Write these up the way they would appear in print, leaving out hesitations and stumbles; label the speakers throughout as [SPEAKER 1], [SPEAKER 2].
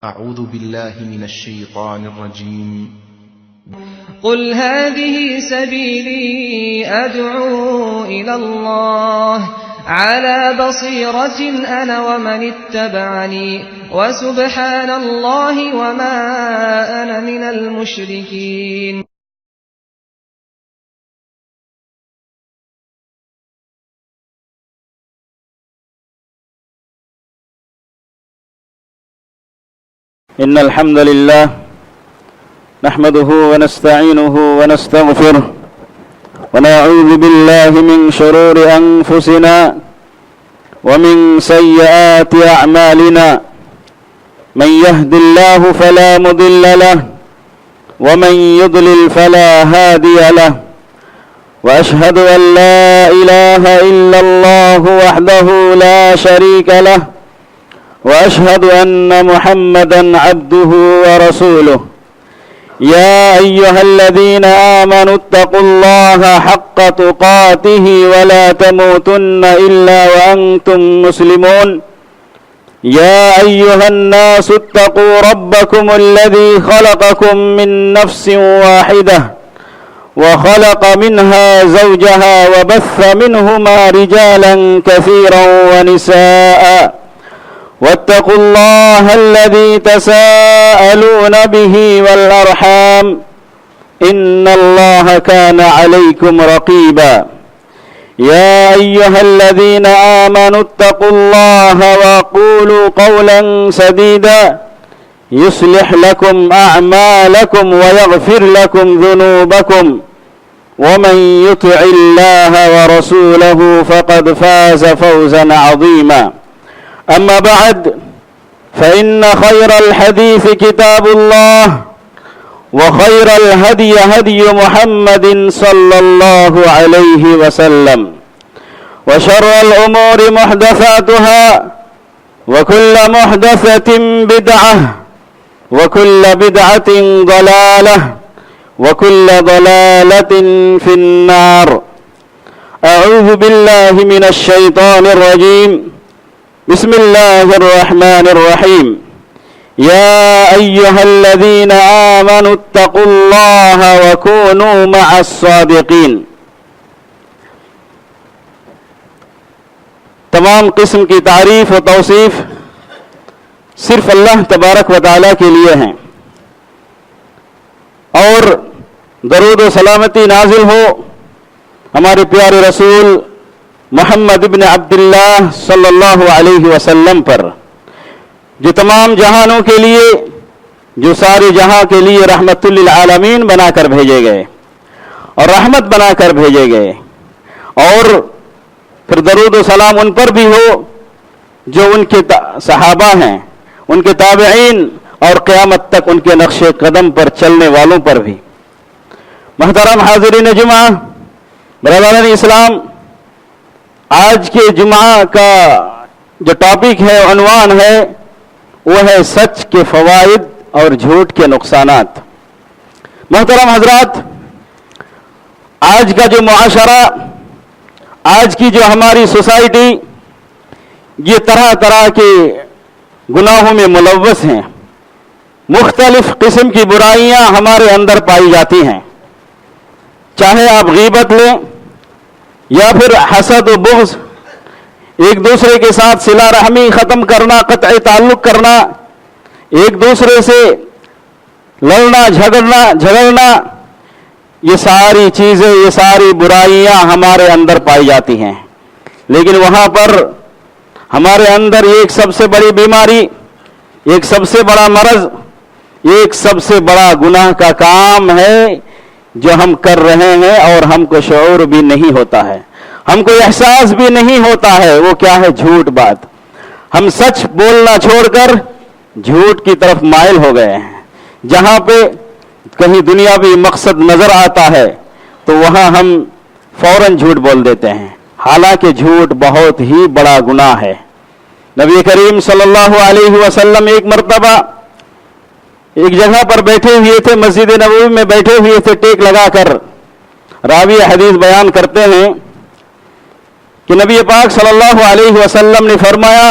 [SPEAKER 1] أعوذ بالله من الشيطان الرجيم.
[SPEAKER 2] قل هذه سبيلي أدعو إلى الله على بصيرة أنا ومن اتبعني وسبحان الله وما أنا من المشركين.
[SPEAKER 3] إن الحمد لله نحمده ونستعينه ونستغفره ونعوذ بالله من شرور أنفسنا ومن سيئات أعمالنا من يهد الله فلا مضل له ومن يضلل فلا هادي له وأشهد أن لا إله إلا الله وحده لا شريك له وأشهد أن محمدًا عبده ورسوله. يا أيها الذين آمنوا اتقوا الله حق تقاته ولا تموتن إلا وأنتم مسلمون. يا أيها الناس اتقوا ربكم الذي خلقكم من نفس واحدة وخلق منها زوجها وبث منهما رجالا كثيرا ونساء واتقوا الله الذي تساءلون به والأرحام إن الله كان عليكم رقيبا. يا أيها الذين آمنوا اتقوا الله وقولوا قولا سديدا يصلح لكم أعمالكم ويغفر لكم ذنوبكم ومن يطع الله ورسوله فقد فاز فوزا عظيما. أما بعد فإن خير الحديث كتاب الله وخير الهدي هدي محمد صلى الله عليه وسلم وشر الأمور محدثاتها وكل محدثة بدعة وكل بدعة ضلالة وكل ضلالة في النار. أعوذ بالله من الشيطان الرجيم. بسم الله الرحمن الرحيم. يا أيها الذين آمنوا اتقوا الله وكونوا مع الصادقين. تمام قسم کی تعریف و توصیف صرف اللہ تبارک و تعالیٰ کے لیے ہیں، اور درود و سلامتی نازل ہو ہمارے پیارے رسول محمد ابن عبداللہ صلی اللہ علیہ وسلم پر، جو تمام جہانوں کے لیے، جو سارے جہاں کے لیے رحمت للعالمین بنا کر بھیجے گئے اور رحمت بنا کر بھیجے گئے. اور پھر درود و سلام ان پر بھی ہو جو ان کے صحابہ ہیں، ان کے تابعین، اور قیامت تک ان کے نقش قدم پر چلنے والوں پر بھی. محترم حاضرین جمعہ، برادران اسلام، آج کے جمعہ کا جو ٹاپک ہے، عنوان ہے، وہ ہے سچ کے فوائد اور جھوٹ کے نقصانات. محترم حضرات، آج کا جو معاشرہ، آج کی جو ہماری سوسائٹی، یہ طرح طرح کے گناہوں میں ملوث ہیں. مختلف قسم کی برائیاں ہمارے اندر پائی جاتی ہیں، چاہے آپ غیبت لیں یا پھر حسد و بغض، ایک دوسرے کے ساتھ صلہ رحمی ختم کرنا، قطع تعلق کرنا، ایک دوسرے سے لڑنا جھگڑنا، یہ ساری چیزیں، یہ ساری برائیاں ہمارے اندر پائی جاتی ہیں. لیکن وہاں پر ہمارے اندر ایک سب سے بڑی بیماری، ایک سب سے بڑا مرض، ایک سب سے بڑا گناہ کا کام ہے جو ہم کر رہے ہیں اور ہم کو شعور بھی نہیں ہوتا ہے، ہم کو احساس بھی نہیں ہوتا ہے. وہ کیا ہے؟ جھوٹ بات. ہم سچ بولنا چھوڑ کر جھوٹ کی طرف مائل ہو گئے ہیں. جہاں پہ کہیں دنیاوی مقصد نظر آتا ہے تو وہاں ہم فوراً جھوٹ بول دیتے ہیں، حالانکہ جھوٹ بہت ہی بڑا گناہ ہے. نبی کریم صلی اللہ علیہ وسلم ایک مرتبہ ایک جگہ پر بیٹھے ہوئے تھے، مسجد نبوی میں بیٹھے ہوئے تھے ٹیک لگا کر. راوی حدیث بیان کرتے ہیں کہ نبی پاک صلی اللہ علیہ وسلم نے فرمایا،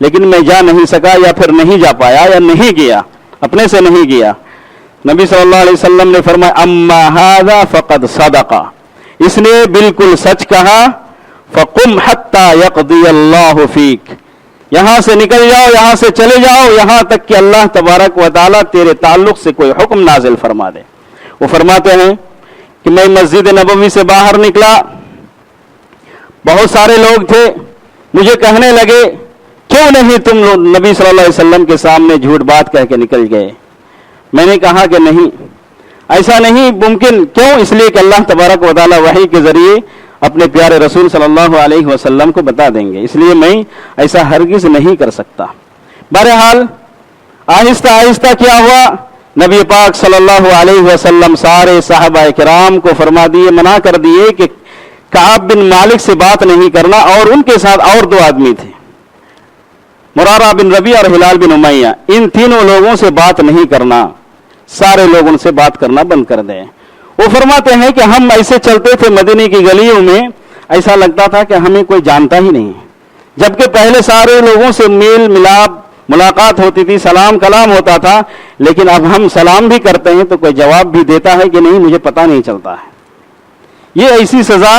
[SPEAKER 3] لیکن میں جا نہیں سکا یا پھر نہیں جا پایا یا نہیں گیا, اپنے سے نہیں گیا. نبی صلی اللہ علیہ وسلم نے فرمایا اما ھذا فقد صدق, اس نے بالکل سچ کہا. فقم حتی یقضی اللہ فیک, یہاں سے نکل جاؤ, یہاں سے چلے جاؤ, یہاں تک کہ اللہ تبارک و تعالیٰ تیرے تعلق سے کوئی حکم نازل فرما دے. وہ فرماتے ہیں کہ میں مسجد نبوی سے باہر نکلا, بہت سارے لوگ تھے, مجھے کہنے لگے کیوں نہیں تم لوگ نبی صلی اللہ علیہ وسلم کے سامنے جھوٹ بات کہہ کے نکل گئے. میں نے کہا کہ نہیں, ایسا نہیں ممکن. کیوں؟ اس لیے کہ اللہ تبارک و تعالیٰ وحی کے ذریعے اپنے پیارے رسول صلی اللہ علیہ وسلم کو بتا دیں گے, اس لیے میں ایسا ہرگز نہیں کر سکتا. بہرحال آہستہ آہستہ کیا ہوا, نبی پاک صلی اللہ علیہ وسلم سارے صحابہ کرام کو فرما دیے, منع کر دیے کہ کعب بن مالک سے بات نہیں کرنا, اور ان کے ساتھ اور دو آدمی تھے, مرارہ بن ربیع اور ہلال بن امیہ, ان تینوں لوگوں سے بات نہیں کرنا, سارے لوگ ان سے بات کرنا بند کر دیں. وہ فرماتے ہیں کہ ہم ایسے چلتے تھے مدینے کی گلیوں میں, ایسا لگتا تھا کہ ہمیں کوئی جانتا ہی نہیں, جبکہ پہلے سارے لوگوں سے میل ملاپ ملاقات ہوتی تھی, سلام کلام ہوتا تھا, لیکن اب ہم سلام بھی کرتے ہیں تو کوئی جواب بھی دیتا ہے کہ نہیں, مجھے پتہ نہیں چلتا ہے. یہ ایسی سزا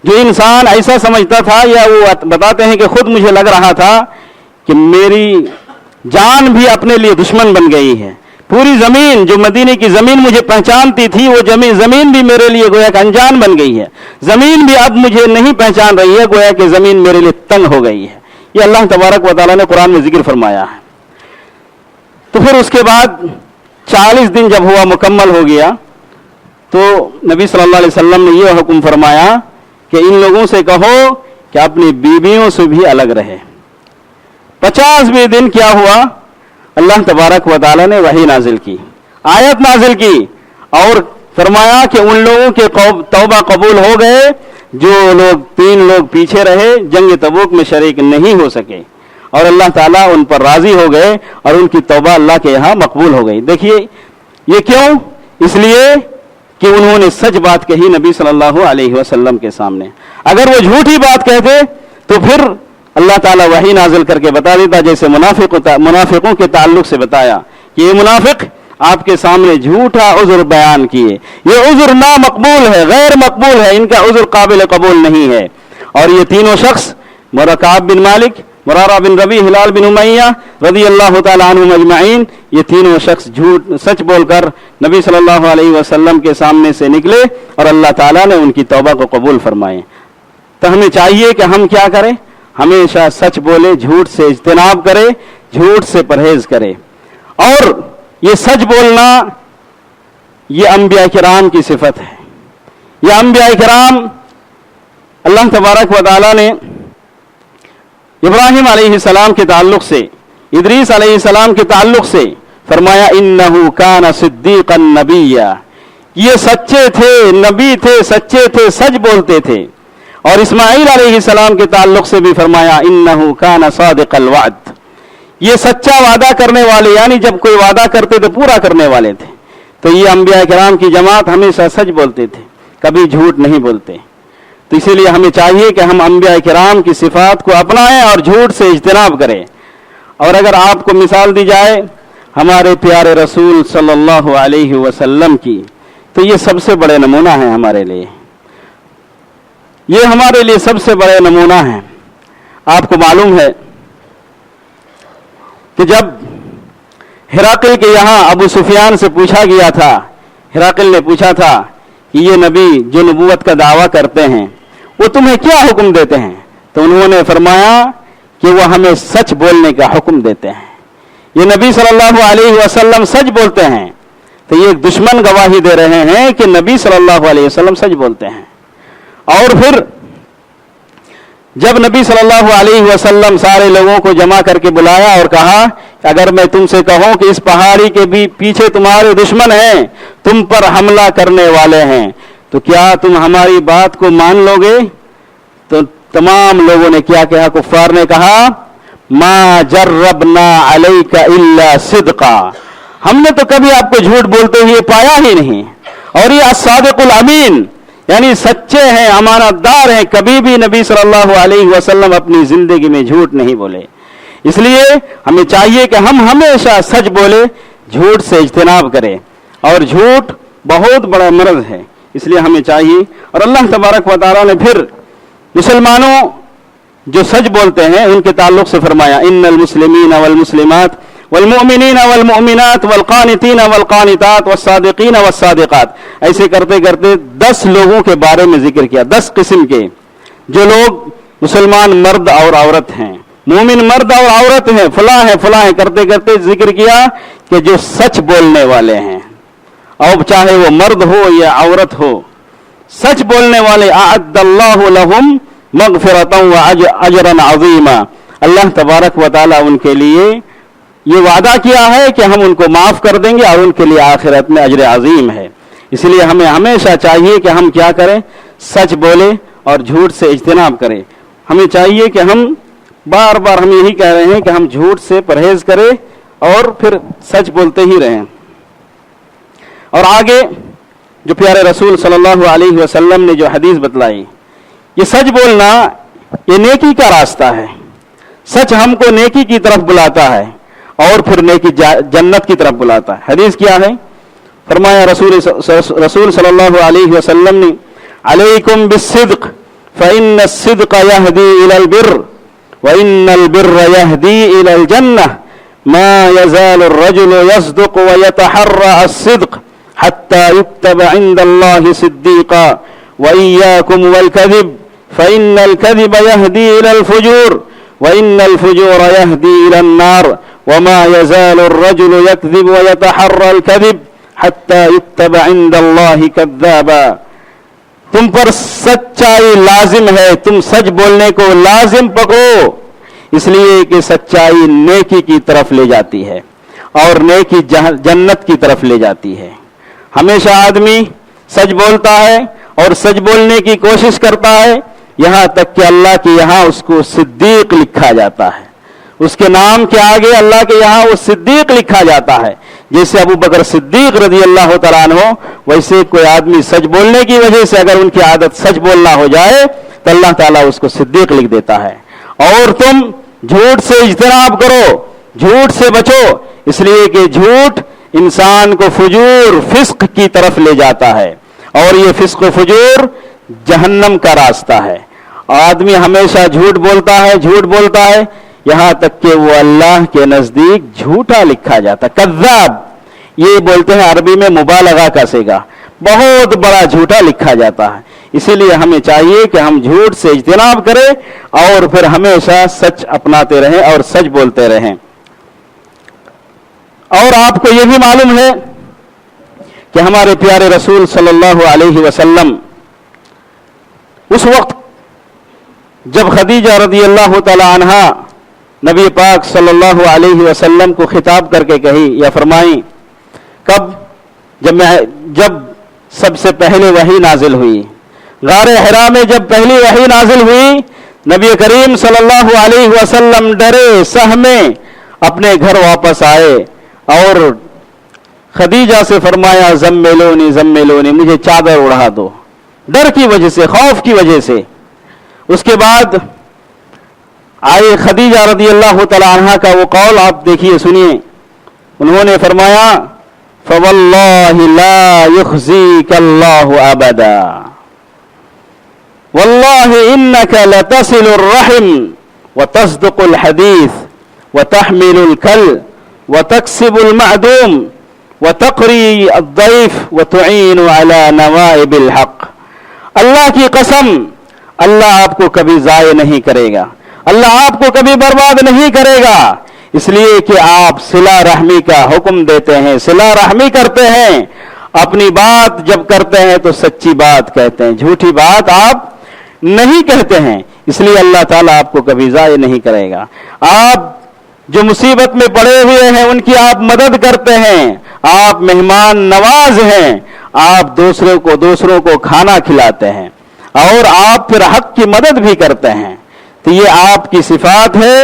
[SPEAKER 3] جو انسان ایسا سمجھتا تھا, یا وہ بتاتے ہیں کہ خود مجھے لگ رہا تھا کہ میری جان بھی اپنے لیے دشمن بن گئی ہے. پوری زمین, جو مدینے کی زمین مجھے پہچانتی تھی, وہ زمین بھی میرے لیے گویا کہ انجان بن گئی ہے. زمین بھی اب مجھے نہیں پہچان رہی ہے, گویا کہ زمین میرے لیے تنگ ہو گئی ہے. یہ اللہ تبارک و تعالیٰ نے قرآن میں ذکر فرمایا ہے. تو پھر اس کے بعد 40 دن جب ہوا, مکمل ہو گیا, تو نبی صلی اللہ علیہ وسلم نے یہ حکم فرمایا کہ ان لوگوں سے کہو کہ اپنی بیویوں سے بھی الگ رہے. 50ویں دن کیا ہوا, اللہ تبارک و تعالیٰ نے وحی نازل کی, آیت نازل کی, اور فرمایا کہ ان لوگوں کے توبہ قبول ہو گئے جو لوگ 3 لوگ پیچھے رہے, جنگ تبوک میں شریک نہیں ہو سکے, اور اللہ تعالیٰ ان پر راضی ہو گئے اور ان کی توبہ اللہ کے یہاں مقبول ہو گئی. دیکھیے یہ کیوں, اس لیے کہ انہوں نے سچ بات کہی نبی صلی اللہ علیہ وسلم کے سامنے. اگر وہ جھوٹی بات کہتے تو پھر اللہ تعالیٰ وحی نازل کر کے بتا دیتا, جیسے منافقوں کے تعلق سے بتایا کہ یہ منافق آپ کے سامنے جھوٹا عذر بیان کیے, یہ عذر نامقبول ہے, غیر مقبول ہے, ان کا عذر قابل قبول نہیں ہے. اور یہ تینوں شخص, کعب بن مالک, مرارہ بن ربیع, ہلال بن امیہ رضی اللہ تعالیٰ عنہم اجمعین, یہ تینوں شخص سچ بول کر نبی صلی اللہ علیہ وسلم کے سامنے سے نکلے, اور اللہ تعالیٰ نے ان کی توبہ کو قبول فرمائے. تو ہمیں چاہیے کہ ہم کیا کریں, ہمیشہ سچ بولے, جھوٹ سے اجتناب کرے, جھوٹ سے پرہیز کرے. اور یہ سچ بولنا یہ انبیاء کرام کی صفت ہے. یہ انبیاء کرام, اللہ تبارک و تعالیٰ نے ابراہیم علیہ السلام کے تعلق سے, ادریس علیہ السلام کے تعلق سے فرمایا انہو کان صدیقا نبیّا, یہ سچے تھے, نبی تھے, سچے تھے, سچ بولتے تھے. اور اسماعیل علیہ السلام کے تعلق سے بھی فرمایا انہو کان صادق الوعد, یہ سچا وعدہ کرنے والے, یعنی جب کوئی وعدہ کرتے تو پورا کرنے والے تھے. تو یہ انبیاء کرام کی جماعت ہمیشہ سچ بولتے تھے, کبھی جھوٹ نہیں بولتے. تو اسی لیے ہمیں چاہیے کہ ہم انبیاء کرام کی صفات کو اپنائیں اور جھوٹ سے اجتناب کریں. اور اگر آپ کو مثال دی جائے ہمارے پیارے رسول صلی اللہ علیہ وسلم کی, تو یہ سب سے بڑے نمونہ ہیں ہمارے لیے, یہ ہمارے لیے سب سے بڑے نمونہ ہیں. آپ کو معلوم ہے کہ جب ہرقل کے یہاں ابو سفیان سے پوچھا گیا تھا, ہرقل نے پوچھا تھا کہ یہ نبی جو نبوت کا دعویٰ کرتے ہیں وہ تمہیں کیا حکم دیتے ہیں, تو انہوں نے فرمایا کہ وہ ہمیں سچ بولنے کا حکم دیتے ہیں. یہ نبی صلی اللہ علیہ وسلم سچ بولتے ہیں. تو یہ دشمن گواہی دے رہے ہیں کہ نبی صلی اللہ علیہ وسلم سچ بولتے ہیں. اور پھر جب نبی صلی اللہ علیہ وسلم سارے لوگوں کو جمع کر کے بلایا اور کہا کہ اگر میں تم سے کہوں کہ اس پہاڑی کے بھی پیچھے تمہارے دشمن ہیں, تم پر حملہ کرنے والے ہیں, تو کیا تم ہماری بات کو مان لو گے؟ تو تمام لوگوں نے کیا کہا, کفار نے کہا ما جربنا علیک الا صدقا, ہم نے تو کبھی آپ کو جھوٹ بولتے ہوئے پایا ہی نہیں. اور یہ الصادق الامین, یعنی سچے ہیں, امانت دار ہیں, کبھی بھی نبی صلی اللہ علیہ وسلم اپنی زندگی میں جھوٹ نہیں بولے. اس لیے ہمیں چاہیے کہ ہم ہمیشہ سچ بولے، جھوٹ سے اجتناب کریں، اور جھوٹ بہت بڑا مرض ہے، اس لیے ہمیں چاہیے. اور اللہ تبارک و تعالیٰ نے پھر مسلمانوں جو سچ بولتے ہیں ان کے تعلق سے فرمایا ان المسلمین والمسلمات والمؤمنین والمؤمنات والقانتین والقانتات والصادقین والصادقات. ایسے کرتے کرتے 10 لوگوں کے بارے میں ذکر کیا، 10 قسم کے جو لوگ مسلمان مرد اور عورت ہیں، مومن مرد اور عورت ہیں، فلاں ہیں فلاں ہیں، کرتے کرتے ذکر کیا کہ جو سچ بولنے والے ہیں، اور چاہے وہ مرد ہو یا عورت ہو، سچ بولنے والے اعد اللہ لہم مغفرتا واجرا عظیما. اللہ تبارک و تعالی ان کے لیے یہ وعدہ کیا ہے کہ ہم ان کو معاف کر دیں گے اور ان کے لیے آخرت میں اجر عظیم ہے. اس لیے ہمیں ہمیشہ چاہیے کہ ہم کیا کریں، سچ بولیں اور جھوٹ سے اجتناب کریں. ہمیں چاہیے کہ ہم بار بار ہم یہی کہہ رہے ہیں کہ ہم جھوٹ سے پرہیز کریں اور پھر سچ بولتے ہی رہیں. اور آگے جو پیارے رسول صلی اللہ علیہ وسلم نے جو حدیث بتلائی، یہ سچ بولنا یہ نیکی کا راستہ ہے. سچ ہم کو نیکی کی طرف بلاتا ہے اور پھر نیکی جنت کی طرف بلاتا ہے. حدیث کیا ہے؟ فرمایا رسول صلی اللہ علیہ وسلم نے علیکم بالصدق فإن الصدق يهدي إلى البر وإن البر يهدي إلى الجنة ما يزال الرجل يصدق ويتحرى الصدق حتى يكتب عند الله صديقا وإياكم والكذب فإن الكذب يهدي إلى الفجور وإن الفجور يهدي إلى النار وما يزال الرجل يكذب ويتحرى الكذب حتى يكتب عند الله كذابا. تم پر سچائی لازم ہے، تم سچ بولنے کو لازم پکڑو، اس لیے کہ سچائی نیکی کی طرف لے جاتی ہے اور نیکی جنت کی طرف لے جاتی ہے. ہمیشہ آدمی سچ بولتا ہے اور سچ بولنے کی کوشش کرتا ہے، یہاں تک کہ اللہ کے یہاں اس کو صدیق لکھا جاتا ہے. اس کے نام کے آگے اللہ کے یہاں وہ صدیق لکھا جاتا ہے. جیسے ابو بکر صدیق رضی اللہ تعالیٰ عنہ، ویسے کوئی آدمی سچ بولنے کی وجہ سے اگر ان کی عادت سچ بولنا ہو جائے تو اللہ تعالیٰ اس کو صدیق لکھ دیتا ہے. اور تم جھوٹ سے اجتناب کرو، جھوٹ سے بچو، اس لیے کہ جھوٹ انسان کو فجور فسق کی طرف لے جاتا ہے، اور یہ فسق و فجور جہنم کا راستہ ہے. آدمی ہمیشہ جھوٹ بولتا ہے یہاں تک کہ وہ اللہ کے نزدیک جھوٹا لکھا جاتا. کذاب یہ بولتے ہیں عربی میں مبالغہ کا صیغہ، بہت بڑا جھوٹا لکھا جاتا ہے. اسی لیے ہمیں چاہیے کہ ہم جھوٹ سے اجتناب کریں اور پھر ہمیشہ سچ اپناتے رہیں اور سچ بولتے رہیں. اور آپ کو یہ بھی معلوم ہے کہ ہمارے پیارے رسول صلی اللہ علیہ وسلم اس وقت جب خدیجہ رضی اللہ تعالی عنہا نبی پاک صلی اللہ علیہ وسلم کو خطاب کر کے کہی یا فرمائی، کب؟ جب سب سے پہلے وحی نازل ہوئی، غار حرا میں جب پہلی وحی نازل ہوئی، نبی کریم صلی اللہ علیہ وسلم ڈرے سہمے اپنے گھر واپس آئے اور خدیجہ سے فرمایا زملونی مجھے چادر اڑا دو، ڈر کی وجہ سے، خوف کی وجہ سے. اس کے بعد آئے خدیجہ رضی اللہ تعالی عنہا کا وہ قول، آپ دیکھیے سنیے. انہوں نے فرمایا فواللہ لا یخزیک اللہ ابدا واللہ انک لتصل الرحم وتصدق الحدیث وتحمل الکل وتکسب المعدوم وتقری الضیف وتعین علی نوائب الحق. اللہ کی قسم، اللہ آپ کو کبھی ضائع نہیں کرے گا، اللہ آپ کو کبھی برباد نہیں کرے گا، اس لیے کہ آپ صلہ رحمی کا حکم دیتے ہیں، صلہ رحمی کرتے ہیں. اپنی بات جب کرتے ہیں تو سچی بات کہتے ہیں، جھوٹی بات آپ نہیں کہتے ہیں، اس لیے اللہ تعالیٰ آپ کو کبھی ضائع نہیں کرے گا. آپ جو مصیبت میں پڑے ہوئے ہیں ان کی آپ مدد کرتے ہیں، آپ مہمان نواز ہیں، آپ دوسروں کو کھانا کھلاتے ہیں اور آپ پھر حق کی مدد بھی کرتے ہیں. تو یہ آپ کی صفات ہے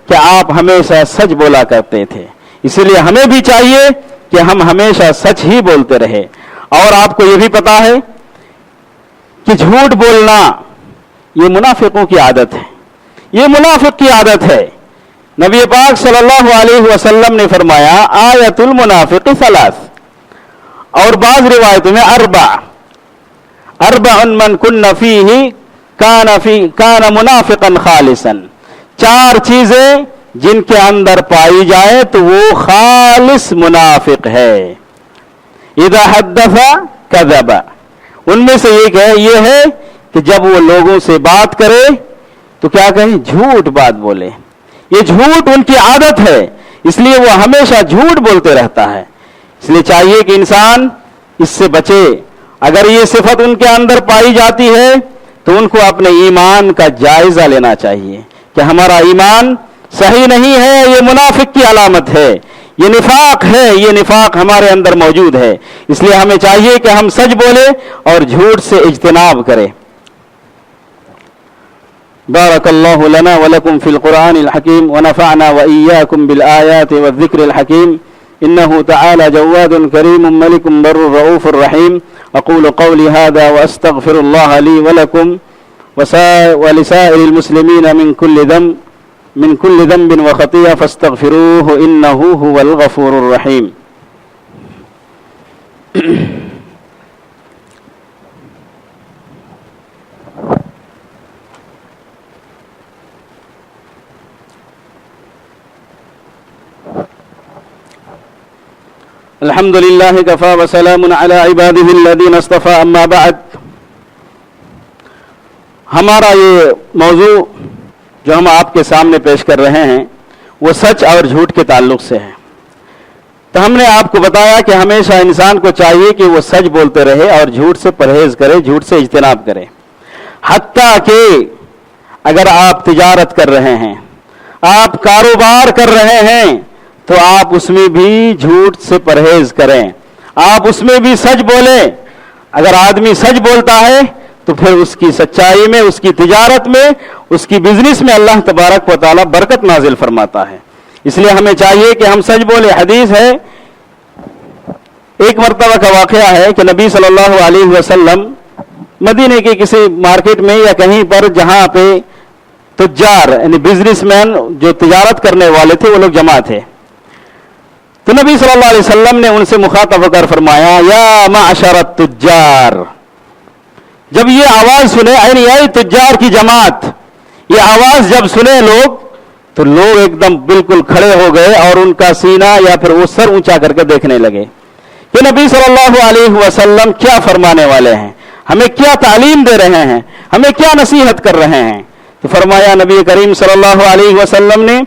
[SPEAKER 3] کہ آپ ہمیشہ سچ بولا کرتے تھے. اسی لیے ہمیں بھی چاہیے کہ ہم ہمیشہ سچ ہی بولتے رہے. اور آپ کو یہ بھی پتا ہے کہ جھوٹ بولنا یہ منافقوں کی عادت ہے، یہ منافق کی عادت ہے نبی پاک صلی اللہ علیہ وسلم نے فرمایا آیت المنافق ثلاث، اور بعض روایتوں میں اربع من کن فیہ کان منافقا خالصا، 4 چیزیں جن کے اندر پائی جائے تو وہ خالص منافق ہے۔ اذا حدث کذب، ان میں سے یہ ہے کہ جب وہ لوگوں سے بات کرے تو کیا کہیں؟ جھوٹ بات بولے۔ یہ جھوٹ ان کی عادت ہے، اس لیے وہ ہمیشہ جھوٹ بولتے رہتا ہے۔ اس لیے چاہیے کہ انسان اس سے بچے۔ اگر یہ صفت ان کے اندر پائی جاتی ہے تو ان کو اپنے ایمان کا جائزہ لینا چاہیے کہ ہمارا ایمان صحیح نہیں ہے، یہ منافق کی علامت ہے، یہ نفاق ہے، یہ نفاق ہمارے اندر موجود ہے۔ اس لیے ہمیں چاہیے کہ ہم سچ بولیں اور جھوٹ سے اجتناب کریں۔ بارک اللہ لنا ولکم فی القرآن الحکیم ونفعنا وإیاکم بالآیات والذکر الحکیم انه تعالی جواد کریم ملک بر رؤوف الرحیم۔ اقول قولی هذا واستغفر اللہ لی ولکم ولسائر المسلمین من كل ذنب وخطيئة فاستغفروه إنه هو الغفور الرحيم۔ الحمد لله كفى وسلام على عباده الذين اصطفى اما بعد۔ ہمارا یہ موضوع جو ہم آپ کے سامنے پیش کر رہے ہیں وہ سچ اور جھوٹ کے تعلق سے ہے۔ تو ہم نے آپ کو بتایا کہ ہمیشہ انسان کو چاہیے کہ وہ سچ بولتے رہے اور جھوٹ سے پرہیز کرے، جھوٹ سے اجتناب کرے۔ حتیٰ کہ اگر آپ تجارت کر رہے ہیں، آپ کاروبار کر رہے ہیں، تو آپ اس میں بھی جھوٹ سے پرہیز کریں، آپ اس میں بھی سچ بولیں۔ اگر آدمی سچ بولتا ہے تو پھر اس کی سچائی میں، اس کی تجارت میں، اس کی بزنس میں اللہ تبارک و تعالی برکت نازل فرماتا ہے۔ اس لیے ہمیں چاہیے کہ ہم سچ بولیں۔ حدیث ہے، ایک مرتبہ کا واقعہ ہے کہ نبی صلی اللہ علیہ وسلم مدینے کے کسی مارکیٹ میں یا کہیں پر جہاں پہ تجار یعنی بزنس مین جو تجارت کرنے والے تھے وہ لوگ جمع تھے، تو نبی صلی اللہ علیہ وسلم نے ان سے مخاطب ہو کر فرمایا یا معشر التجار۔ جب یہ آواز سنے، یعنی اے تجار کی جماعت، یہ آواز جب سنے لوگ تو لوگ ایک دم بالکل کھڑے ہو گئے اور ان کا سینہ یا پھر وہ سر اونچا کر کے دیکھنے لگے کہ نبی صلی اللہ علیہ وسلم کیا فرمانے والے ہیں، ہمیں کیا تعلیم دے رہے ہیں، ہمیں کیا نصیحت کر رہے ہیں۔ تو فرمایا نبی کریم صلی اللہ علیہ وسلم نے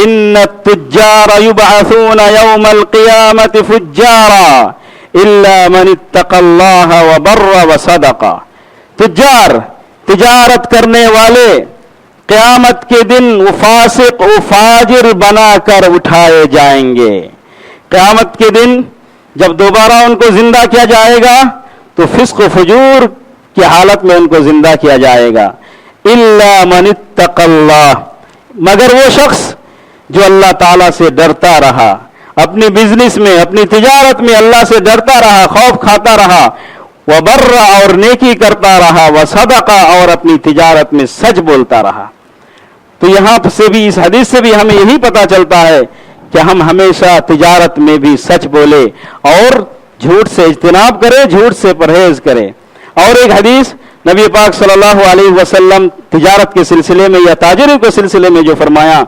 [SPEAKER 3] ان التجار يبعثون يوم القيامة فجارا الا من اتقى الله وبر وصدق۔ تجار، تجارت کرنے والے قیامت کے دن وہ فاسق و فاجر بنا کر اٹھائے جائیں گے۔ قیامت کے دن جب دوبارہ ان کو زندہ کیا جائے گا تو فسق و فجور کی حالت میں ان کو زندہ کیا جائے گا۔ الا من اتقى اللہ، مگر وہ شخص جو اللہ تعالیٰ سے ڈرتا رہا، اپنی بزنس میں، اپنی تجارت میں اللہ سے ڈرتا رہا، خوف کھاتا رہا، وبر اور نیکی کرتا رہا، وصدق اور اپنی تجارت میں سچ بولتا رہا۔ تو یہاں سے بھی، اس حدیث سے بھی ہمیں یہی پتا چلتا ہے کہ ہم ہمیشہ تجارت میں بھی سچ بولے اور جھوٹ سے اجتناب کرے، جھوٹ سے پرہیز کرے۔ اور ایک حدیث نبی پاک صلی اللہ علیہ وسلم تجارت کے سلسلے میں یا تاجروں کے سلسلے میں جو فرمایا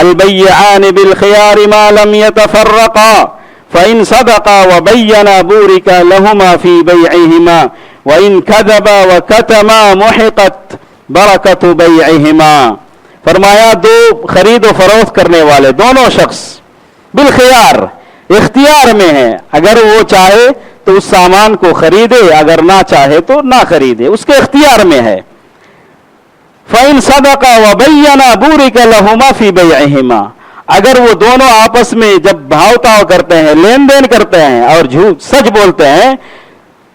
[SPEAKER 3] البیعان بالخیار ما لم يتفرقا فإن صدقا وبینا بورک لهما في بیعهما وإن كذبا وكتما محقت برکت بیعهما۔ فرمایا دو خرید و فروخت کرنے والے دونوں شخص بالخیار، اختیار میں ہیں، اگر وہ چاہے تو اس سامان کو خریدے، اگر نہ چاہے تو نہ خریدے، اس کے اختیار میں ہے۔ فَإِن صَدَقَا وَبَيَّنَا بُورِكَ لَهُمَا فِي بَيْعِهِمَا، اگر وہ دونوں آپس میں جب بھاؤ تاؤ کرتے ہیں، لین دین کرتے ہیں اور جھوٹ سچ بولتے ہیں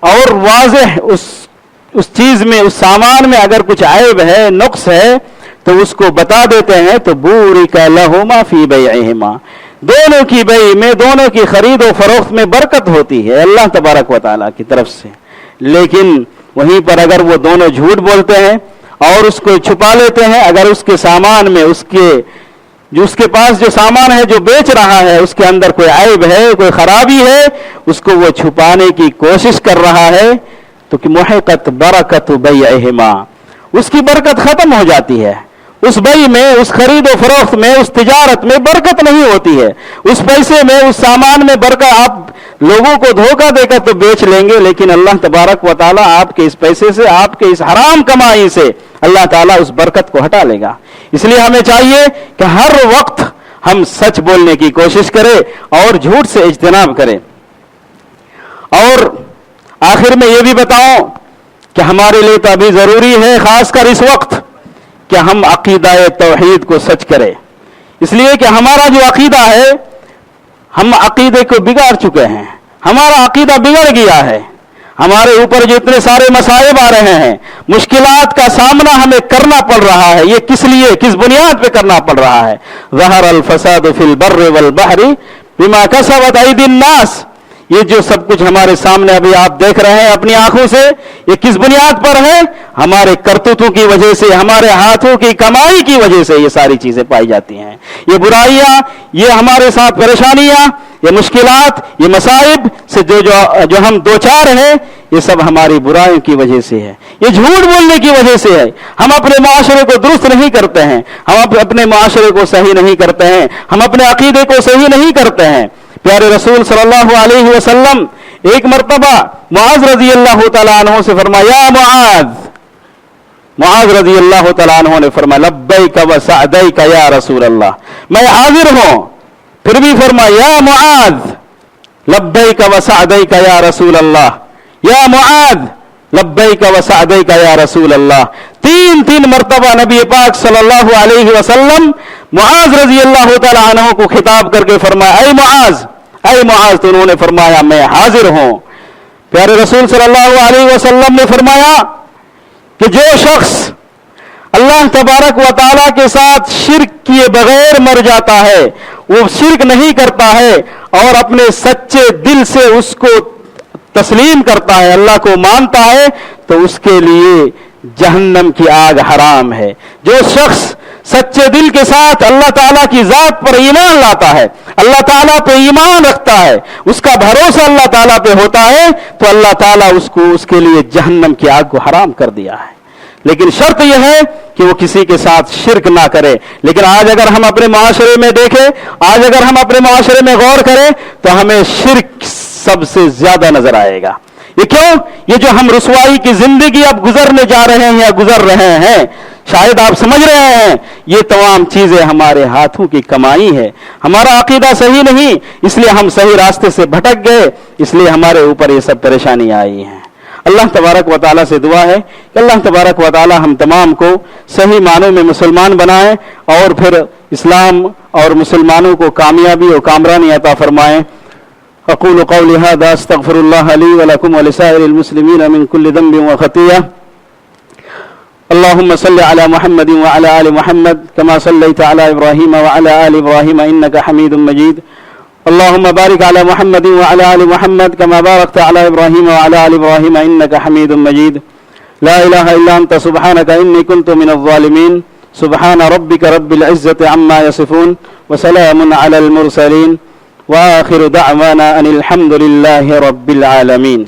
[SPEAKER 3] اور واضح اس چیز میں، اس سامان میں اگر کچھ عیب ہے، نقص ہے تو اس کو بتا دیتے ہیں تو بُورِكَ لَهُمَا فِي بَيْعِهِمَا، دونوں کی بیع میں، دونوں کی خرید و فروخت میں برکت ہوتی ہے اللہ تبارک و تعالیٰ کی طرف سے۔ لیکن وہیں پر اگر وہ دونوں جھوٹ بولتے ہیں اور اس کو چھپا لیتے ہیں، اگر اس کے سامان میں، اس کے جو اس کے پاس جو سامان ہے جو بیچ رہا ہے اس کے اندر کوئی عیب ہے, کوئی خرابی ہے, اس کو وہ چھپانے کی کوشش کر رہا ہے, تو کہ محقت برکت بیعہما, اس کی برکت ختم ہو جاتی ہے. اس بیع میں, اس خرید و فروخت میں, اس تجارت میں برکت نہیں ہوتی ہے. اس پیسے میں, اس سامان میں برکت, آپ لوگوں کو دھوکہ دے کر تو بیچ لیں گے, لیکن اللہ تبارک و تعالیٰ آپ کے اس پیسے سے, آپ کے اس حرام کمائی سے اللہ تعالیٰ اس برکت کو ہٹا لے گا. اس لیے ہمیں چاہیے کہ ہر وقت ہم سچ بولنے کی کوشش کریں اور جھوٹ سے اجتناب کریں. اور آخر میں یہ بھی بتاؤں کہ ہمارے لیے تو ابھی ضروری ہے, خاص کر اس وقت, کہ ہم عقیدہ توحید کو سچ کریں. اس لیے کہ ہمارا جو عقیدہ ہے, ہم عقیدے کو بگاڑ چکے ہیں, ہمارا عقیدہ بگڑ گیا ہے. ہمارے اوپر جو اتنے سارے مصائب آ رہے ہیں, مشکلات کا سامنا ہمیں کرنا پڑ رہا ہے, یہ کس لیے, کس بنیاد پہ کرنا پڑ رہا ہے؟ ظہر الفساد فی البر والبحر بما کسبت ایدی الناس. یہ جو سب کچھ ہمارے سامنے ابھی آپ دیکھ رہے ہیں اپنی آنکھوں سے, یہ کس بنیاد پر ہے؟ ہمارے کرتوتوں کی وجہ سے, ہمارے ہاتھوں کی کمائی کی وجہ سے یہ ساری چیزیں پائی جاتی ہیں. یہ برائیاں, یہ ہمارے ساتھ پریشانیاں, یہ مشکلات, یہ مصائب سے جو ہم دوچار ہیں, یہ سب ہماری برائیوں کی وجہ سے ہے, یہ جھوٹ بولنے کی وجہ سے ہے. ہم اپنے معاشرے کو درست نہیں کرتے ہیں, ہم اپنے معاشرے کو صحیح نہیں کرتے ہیں, ہم اپنے عقیدے کو صحیح نہیں کرتے ہیں. پیارے رسول صلی اللہ علیہ وسلم ایک مرتبہ معاذ رضی اللہ تعالیٰ عنہ سے فرمایا, معاذ رضی اللہ تعالیٰ عنہ نے فرمایا لبیک و سعدیک یا رسول اللہ, میں حاضر ہوں. پھر بھی فرمایا یا معاذ لبیک و سعدیک یا رسول اللہ, یا معاذ لبیک و سعدیک یا رسول اللہ. تین مرتبہ نبی پاک صلی اللہ علیہ وسلم معاذ رضی اللہ تعالیٰ عنہ کو خطاب کر کے فرمایا اے معاذ, اے معاذ. تو انہوں نے فرمایا میں حاضر ہوں. پیارے رسول صلی اللہ علیہ وسلم نے فرمایا کہ جو شخص اللہ تبارک و تعالیٰ کے ساتھ شرک کیے بغیر مر جاتا ہے, وہ شرک نہیں کرتا ہے اور اپنے سچے دل سے اس کو تسلیم کرتا ہے, اللہ کو مانتا ہے, تو اس کے لیے جہنم کی آگ حرام ہے. جو شخص سچے دل کے ساتھ اللہ تعالیٰ کی ذات پر ایمان لاتا ہے, اللہ تعالیٰ پہ ایمان رکھتا ہے, اس کا بھروسہ اللہ تعالیٰ پہ ہوتا ہے, تو اللہ تعالیٰ اس کے لیے جہنم کی آگ کو حرام کر دیا ہے. لیکن شرط یہ ہے کہ وہ کسی کے ساتھ شرک نہ کرے. لیکن آج اگر ہم اپنے معاشرے میں دیکھیں, آج اگر ہم اپنے معاشرے میں غور کریں, تو ہمیں شرک سب سے زیادہ نظر آئے گا. یہ کیوں؟ یہ جو ہم رسوائی کی زندگی اب گزرنے جا رہے ہیں یا گزر رہے ہیں, شاید آپ سمجھ رہے ہیں, یہ تمام چیزیں ہمارے ہاتھوں کی کمائی ہے. ہمارا عقیدہ صحیح نہیں, اس لیے ہم صحیح راستے سے بھٹک گئے, اس لیے ہمارے اوپر یہ سب پریشانیاں آئی ہیں. اللہ تبارک و تعالیٰ سے دعا ہے کہ اللہ تبارک و تعالیٰ ہم تمام کو صحیح معنوں میں مسلمان بنائیں اور پھر اسلام اور مسلمانوں کو کامیابی اور کامرانی عطا فرمائیں. اقول قولی هذا استغفر الله لي ولكم ولسائر المسلمين من كل ذنب وخطيئة. اللهم صل على محمد وعلى آل محمد كما صليت على إبراهيم وعلى آل إبراهيم إنك حميد مجيد. اللهم بارك على محمد وعلى آل محمد كما باركت على إبراهيم وعلى آل إبراهيم إنك حميد مجيد. لا إله إلا أنت سبحانك إني كنت من الظالمين. سبحان ربك رب العزة عما يصفون وسلام على المرسلين وآخر دعوانا أن الحمد لله رب العالمين.